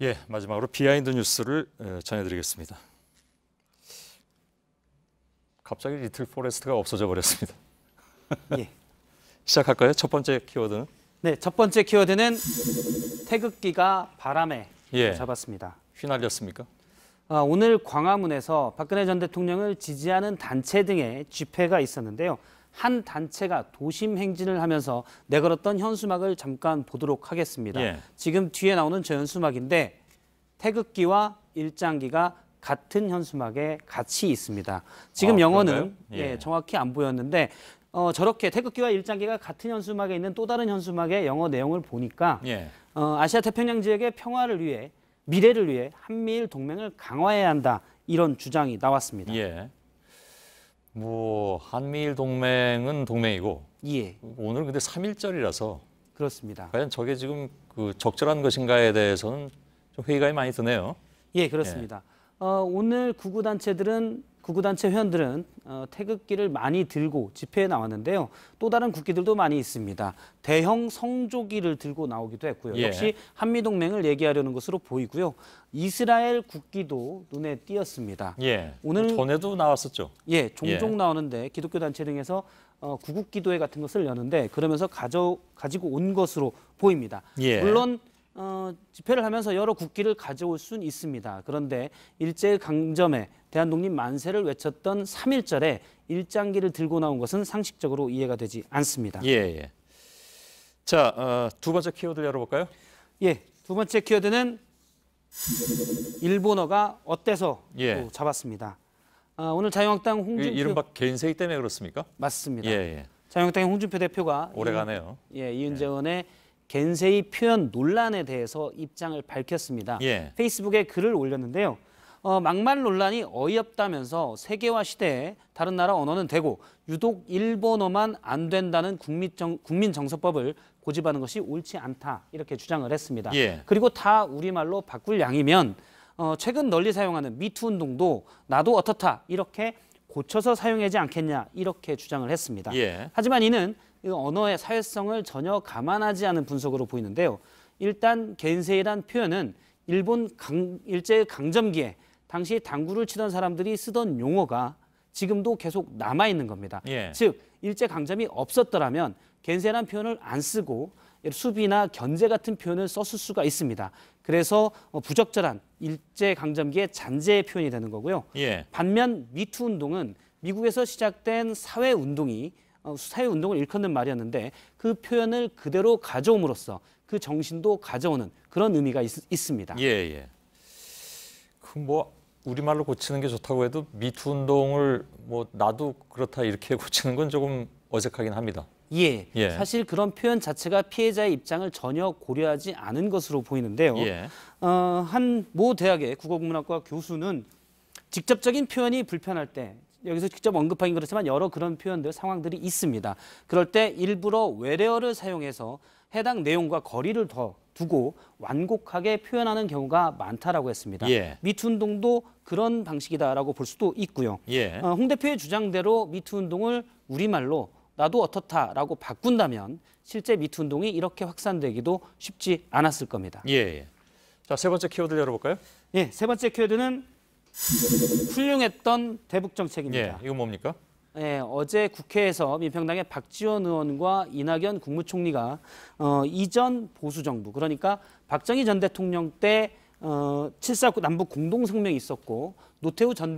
예, 마지막으로 비하인드 뉴스를 전해드리겠습니다. 갑자기 리틀 포레스트가 없어져 버렸습니다. 예. 시작할까요? 첫 번째 키워드는? 네, 첫 번째 키워드는 태극기가 바람에 잡았습니다. 휘날렸습니까? 오늘 광화문에서 박근혜 전 대통령을 지지하는 단체 등의 집회가 있었는데요. 한 단체가 도심 행진을 하면서 내걸었던 현수막을 잠깐 보도록 하겠습니다. 지금 뒤에 나오는 저 현수막인데 태극기와 일장기가 같은 현수막에 같이 있습니다. 지금 영어는 정확히 안 보였는데 저렇게 태극기와 일장기가 같은 현수막에 있는 또 다른 현수막의 영어 내용을 보니까 아시아 태평양 지역의 평화를 위해 미래를 위해 한미일 동맹을 강화해야 한다 이런 주장이 나왔습니다. 뭐 한미일 동맹은 동맹이고 오늘 근데 3.1절이라서 그렇습니다. 과연 저게 지금 그 적절한 것인가에 대해서는 좀 회의감이 많이 드네요. 예, 그렇습니다. 오늘 구구단체 회원들은 태극기를 많이 들고 집회에 나왔는데요. 또 다른 국기들도 많이 있습니다. 대형 성조기를 들고 나오기도 했고요. 역시 한미동맹을 얘기하려는 것으로 보이고요. 이스라엘 국기도 눈에 띄었습니다. 오늘 전에도 나왔었죠. 종종 나오는데 기독교 단체 등에서 구국기도회 같은 것을 여는데 그러면서 가지고 온 것으로 보입니다. 물론 집회를 하면서 여러 국기를 가져올 수는 있습니다. 그런데 일제강점에 대한독립 만세를 외쳤던 3.1절에 일장기를 들고 나온 것은 상식적으로 이해가 되지 않습니다. 자, 두 번째 키워드 열어볼까요? 두 번째 키워드는 일본어가 어때서 잡았습니다. 오늘 자유한국당 홍준표 이른바 겐세이 때문에 그렇습니까? 맞습니다. 자유한국당의 홍준표 대표가 오래가네요. 이은재원의 겐세이 표현 논란에 대해서 입장을 밝혔습니다. 페이스북에 글을 올렸는데요. 막말 논란이 어이없다면서 세계화 시대에 다른 나라 언어는 되고 유독 일본어만 안 된다는 국민정서법을 고집하는 것이 옳지 않다 이렇게 주장을 했습니다. 그리고 다 우리말로 바꿀 양이면 최근 널리 사용하는 미투 운동도 나도 어떻다 이렇게 고쳐서 사용하지 않겠냐 이렇게 주장을 했습니다. 하지만 이는 언어의 사회성을 전혀 감안하지 않은 분석으로 보이는데요. 일단 겐세이란 표현은 일본 일제 강점기에 당시 당구를 치던 사람들이 쓰던 용어가 지금도 계속 남아있는 겁니다. 즉 일제 강점이 없었더라면 겐세이란 표현을 안 쓰고 수비나 견제 같은 표현을 썼을 수가 있습니다. 그래서 부적절한 일제 강점기의 잔재의 표현이 되는 거고요. 반면 미투 운동은 미국에서 시작된 사회운동을 일컫는 말이었는데 그 표현을 그대로 가져옴으로써 그 정신도 가져오는 그런 의미가 있습니다. 그 뭐 우리말로 고치는 게 좋다고 해도 미투 운동을 뭐 나도 그렇다 이렇게 고치는 건 조금 어색하긴 합니다. 사실 그런 표현 자체가 피해자의 입장을 전혀 고려하지 않은 것으로 보이는데요. 한 모 대학의 국어국문학과 교수는 직접적인 표현이 불편할 때 여기서 직접 언급하긴 그렇지만 여러 그런 표현들, 상황들이 있습니다. 그럴 때 일부러 외래어를 사용해서 해당 내용과 거리를 더 두고 완곡하게 표현하는 경우가 많다라고 했습니다. 미투 운동도 그런 방식이다라고 볼 수도 있고요. 홍 대표의 주장대로 미투 운동을 우리말로 나도 어떻다라고 바꾼다면 실제 미투 운동이 이렇게 확산되기도 쉽지 않았을 겁니다. 자, 세 번째 키워드 열어볼까요? 세 번째 키워드는 훌륭했던 대북 정책입니다. 이건 뭡니까? 어제 국회에서 민평당의 박지원 의원과 이낙연 국무총리가 이전 보수 정부 그러니까 박정희 전 대통령 때 7.49 남북 공동성명이 있었고 노태우 전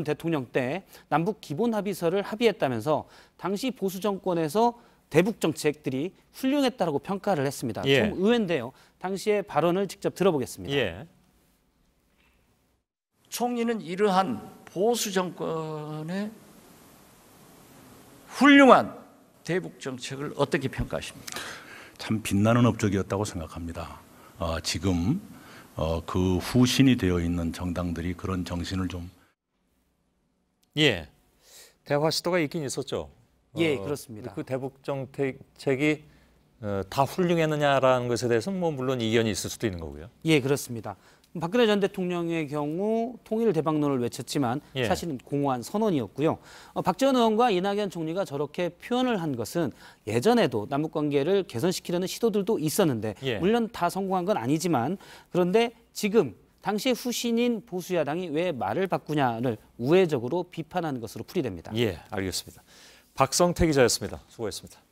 대통령 때 남북 기본 합의서를 합의했다면서 당시 보수 정권에서 대북 정책들이 훌륭했다라고 평가를 했습니다. 좀 의외인데요. 당시의 발언을 직접 들어보겠습니다. 총리는 이러한 보수 정권의 훌륭한 대북 정책을 어떻게 평가하십니까? 참 빛나는 업적이었다고 생각합니다. 지금 그 후신이 되어 있는 정당들이 그런 정신을 좀 대화 시도가 있긴 있었죠. 그렇습니다. 그 대북 정책이 다 훌륭했느냐라는 것에 대해서는 뭐 물론 이견이 있을 수도 있는 거고요. 그렇습니다. 박근혜 전 대통령의 경우 통일 대박론을 외쳤지만 예. 사실은 공허한 선언이었고요. 박지원 의원과 이낙연 총리가 저렇게 표현을 한 것은 예전에도 남북관계를 개선시키려는 시도들도 있었는데 예. 물론 다 성공한 건 아니지만 그런데 지금 당시의 후신인 보수야당이 왜 말을 바꾸냐를 우회적으로 비판하는 것으로 풀이됩니다. 예, 알겠습니다. 박성태 기자였습니다. 수고했습니다.